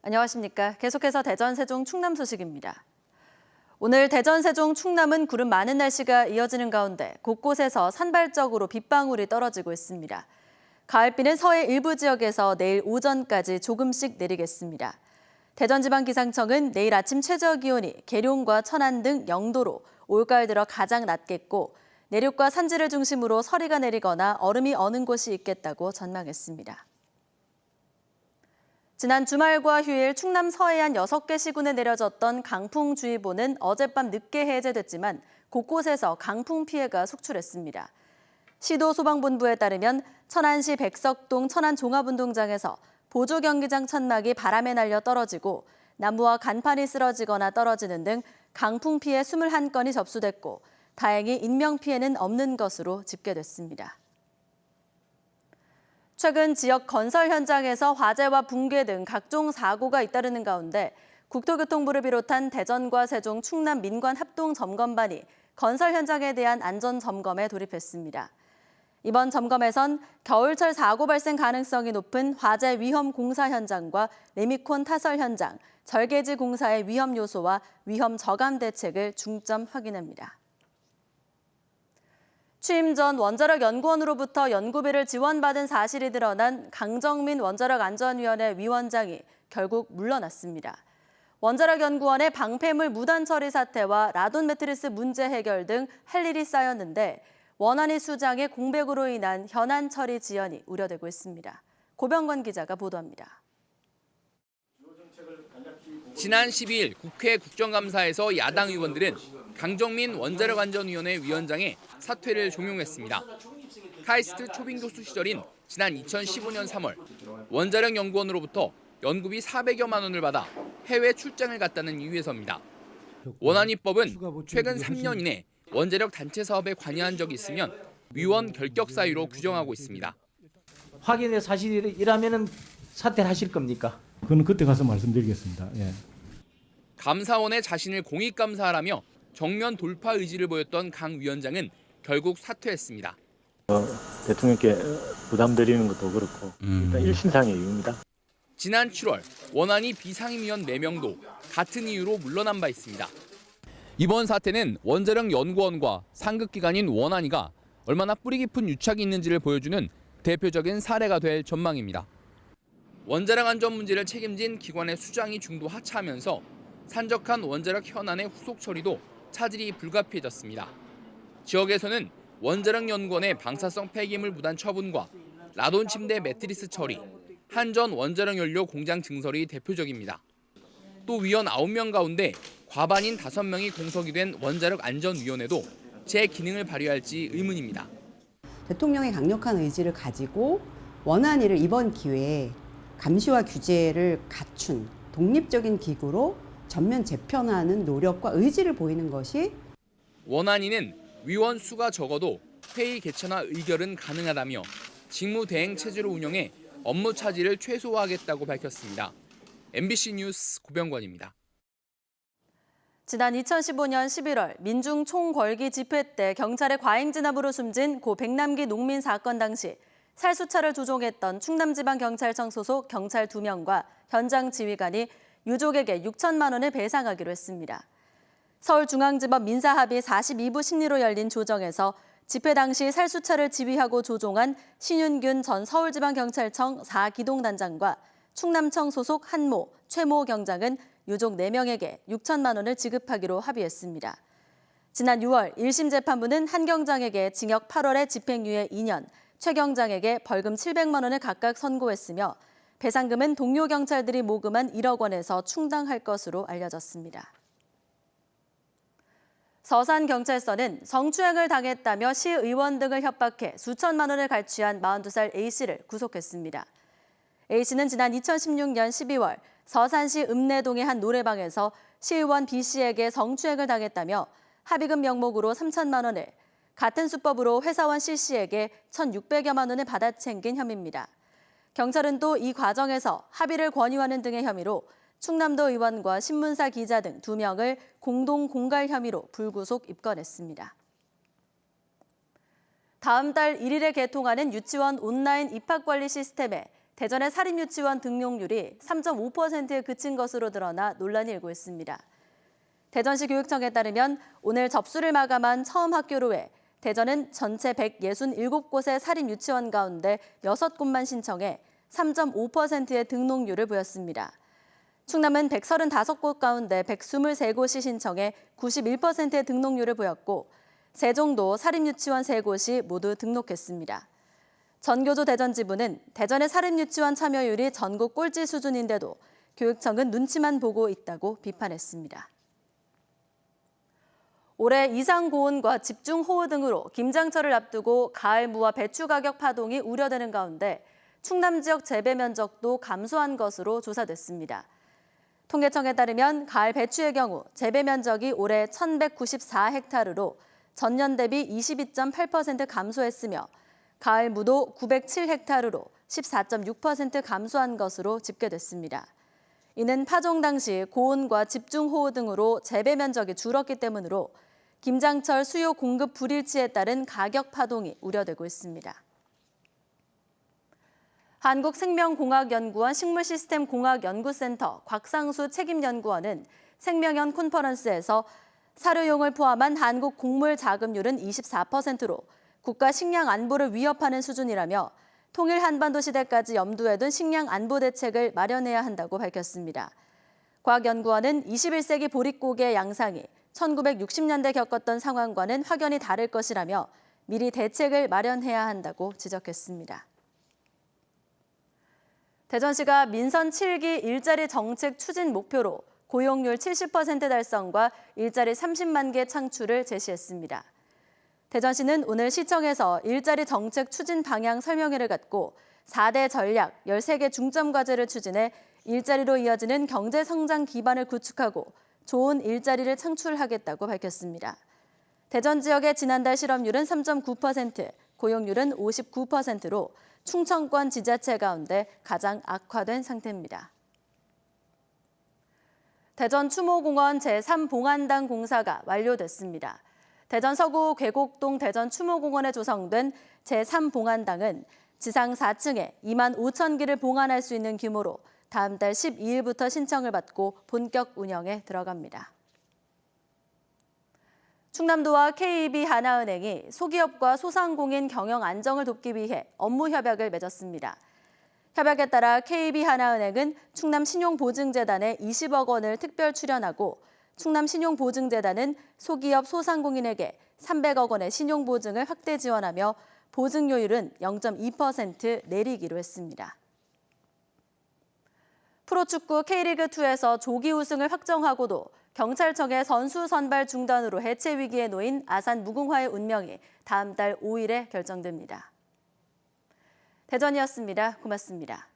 안녕하십니까. 계속해서 대전, 세종, 충남 소식입니다. 오늘 대전, 세종, 충남은 구름 많은 날씨가 이어지는 가운데 곳곳에서 산발적으로 빗방울이 떨어지고 있습니다. 가을비는 서해 일부 지역에서 내일 오전까지 조금씩 내리겠습니다. 대전지방기상청은 내일 아침 최저기온이 계룡과 천안 등 0도로 올가을 들어 가장 낮겠고 내륙과 산지를 중심으로 서리가 내리거나 얼음이 어는 곳이 있겠다고 전망했습니다. 지난 주말과 휴일 충남 서해안 6개 시군에 내려졌던 강풍주의보는 어젯밤 늦게 해제됐지만 곳곳에서 강풍 피해가 속출했습니다. 시도 소방본부에 따르면 천안시 백석동 천안종합운동장에서 보조경기장 천막이 바람에 날려 떨어지고 나무와 간판이 쓰러지거나 떨어지는 등 강풍 피해 21건이 접수됐고 다행히 인명피해는 없는 것으로 집계됐습니다. 최근 지역 건설 현장에서 화재와 붕괴 등 각종 사고가 잇따르는 가운데 국토교통부를 비롯한 대전과 세종, 충남 민관 합동점검반이 건설 현장에 대한 안전 점검에 돌입했습니다. 이번 점검에선 겨울철 사고 발생 가능성이 높은 화재 위험 공사 현장과 레미콘 타설 현장, 절개지 공사의 위험 요소와 위험 저감 대책을 중점 확인합니다. 취임 전 원자력연구원으로부터 연구비를 지원받은 사실이 드러난 강정민 원자력안전위원회 위원장이 결국 물러났습니다. 원자력연구원의 방패물 무단 처리 사태와 라돈 매트리스 문제 해결 등 할 일이 쌓였는데 원안위 수장의 공백으로 인한 현안 처리 지연이 우려되고 있습니다. 고병건 기자가 보도합니다. 지난 12일 국회 국정감사에서 야당 의원들은 강정민 원자력안전위원회 위원장의 사퇴를 종용했습니다. 카이스트 초빙교수 시절인 지난 2015년 3월 원자력연구원으로부터 연구비 400여만 원을 받아 해외 출장을 갔다는 이유에서입니다. 원안위법은 최근 3년 이내 원자력 단체 사업에 관여한 적이 있으면 위원 결격 사유로 규정하고 있습니다. 확인의 사실이라면 사퇴를 하실 겁니까? 그건 그때 가서 말씀드리겠습니다. 예. 감사원에 자신을 공익감사하라며 정면 돌파 의지를 보였던 강 위원장은 결국 사퇴했습니다. 대통령께 부담드리는 것도 그렇고 일단 일심상의 이유입니다. 지난 7월 원안위 비상임위원 4명도 같은 이유로 물러난 바 있습니다. 이번 사태는 원자력연구원과 상급기관인 원안위가 얼마나 뿌리 깊은 유착이 있는지를 보여주는 대표적인 사례가 될 전망입니다. 원자력 안전 문제를 책임진 기관의 수장이 중도 하차하면서 산적한 원자력 현안의 후속 처리도 차질이 불가피해졌습니다. 지역에서는 원자력연구원의 방사성 폐기물 무단 처분과 라돈 침대 매트리스 처리, 한전 원자력연료 공장 증설이 대표적입니다. 또 위원 9명 가운데 과반인 5명이 공석이 된 원자력안전위원회도 제 기능을 발휘할지 의문입니다. 대통령의 강력한 의지를 가지고 원안위를 이번 기회에 감시와 규제를 갖춘 독립적인 기구로 전면 재편하는 노력과 의지를 보이는 것이 원안위는 위원 수가 적어도 회의 개최나 의결은 가능하다며 직무 대행 체제로 운영해 업무 차질을 최소화하겠다고 밝혔습니다. MBC 뉴스 고병관입니다. 지난 2015년 11월 민중 총궐기 집회 때 경찰의 과잉 진압으로 숨진 고 백남기 농민 사건 당시 살수차를 조종했던 충남지방경찰청 소속 경찰 2명과 현장 지휘관이 유족에게 6천만 원을 배상하기로 했습니다. 서울중앙지법 민사합의 42부 심리로 열린 조정에서 집회 당시 살수차를 지휘하고 조종한 신윤균 전 서울지방경찰청 4기동단장과 충남청 소속 한모, 최모 경장은 유족 4명에게 6천만 원을 지급하기로 합의했습니다. 지난 6월 1심 재판부는 한 경장에게 징역 8월에 집행유예 2년, 최 경장에게 벌금 700만 원을 각각 선고했으며 배상금은 동료 경찰들이 모금한 1억 원에서 충당할 것으로 알려졌습니다. 서산경찰서는 성추행을 당했다며 시의원 등을 협박해 수천만 원을 갈취한 42살 A씨를 구속했습니다. A씨는 지난 2016년 12월 서산시 읍내동의 한 노래방에서 시의원 B씨에게 성추행을 당했다며 합의금 명목으로 3천만 원을, 같은 수법으로 회사원 C씨에게 1,600여만 원을 받아 챙긴 혐의입니다. 경찰은 또 이 과정에서 합의를 권유하는 등의 혐의로 충남도 의원과 신문사 기자 등 2명을 공동 공갈 혐의로 불구속 입건했습니다. 다음 달 1일에 개통하는 유치원 온라인 입학관리 시스템에 대전의 사립유치원 등록률이 3.5%에 그친 것으로 드러나 논란이 일고 있습니다. 대전시 교육청에 따르면 오늘 접수를 마감한 처음 학교로 해 대전은 전체 167곳의 사립유치원 가운데 6곳만 신청해 3.5%의 등록률을 보였습니다. 충남은 135곳 가운데 123곳이 신청해 91%의 등록률을 보였고 세종도 사립유치원 3곳이 모두 등록했습니다. 전교조 대전지부는 대전의 사립유치원 참여율이 전국 꼴찌 수준인데도 교육청은 눈치만 보고 있다고 비판했습니다. 올해 이상고온과 집중호우 등으로 김장철을 앞두고 가을 무와 배추 가격 파동이 우려되는 가운데 충남 지역 재배 면적도 감소한 것으로 조사됐습니다. 통계청에 따르면 가을 배추의 경우 재배 면적이 올해 1,194헥타르로 전년 대비 22.8% 감소했으며 가을 무도 907헥타르로 14.6% 감소한 것으로 집계됐습니다. 이는 파종 당시 고온과 집중호우 등으로 재배 면적이 줄었기 때문으로 김장철 수요 공급 불일치에 따른 가격 파동이 우려되고 있습니다. 한국생명공학연구원 식물시스템공학연구센터 곽상수 책임연구원은 생명연 콘퍼런스에서 사료용을 포함한 한국 곡물 자급률은 24%로 국가 식량 안보를 위협하는 수준이라며 통일 한반도 시대까지 염두에 둔 식량 안보 대책을 마련해야 한다고 밝혔습니다. 과학연구원은 21세기 보릿고기의 양상이 1960년대 겪었던 상황과는 확연히 다를 것이라며 미리 대책을 마련해야 한다고 지적했습니다. 대전시가 민선 7기 일자리 정책 추진 목표로 고용률 70% 달성과 일자리 30만 개 창출을 제시했습니다. 대전시는 오늘 시청에서 일자리 정책 추진 방향 설명회를 갖고 4대 전략 13개 중점 과제를 추진해 일자리로 이어지는 경제 성장 기반을 구축하고 좋은 일자리를 창출하겠다고 밝혔습니다. 대전 지역의 지난달 실업률은 3.9%, 고용률은 59%로 충청권 지자체 가운데 가장 악화된 상태입니다. 대전 추모공원 제3봉안당 공사가 완료됐습니다. 대전 서구 계곡동 대전 추모공원에 조성된 제3봉안당은 지상 4층에 2만 5천 기를 봉안할 수 있는 규모로 다음 달 12일부터 신청을 받고 본격 운영에 들어갑니다. 충남도와 KB 하나은행이 소기업과 소상공인 경영 안정을 돕기 위해 업무 협약을 맺었습니다. 협약에 따라 KB 하나은행은 충남신용보증재단에 20억 원을 특별 출연하고 충남신용보증재단은 소기업 소상공인에게 300억 원의 신용보증을 확대 지원하며 보증료율은 0.2% 내리기로 했습니다. 프로축구 K리그2에서 조기 우승을 확정하고도 경찰청의 선수 선발 중단으로 해체 위기에 놓인 아산 무궁화의 운명이 다음 달 5일에 결정됩니다. 대전이었습니다. 고맙습니다.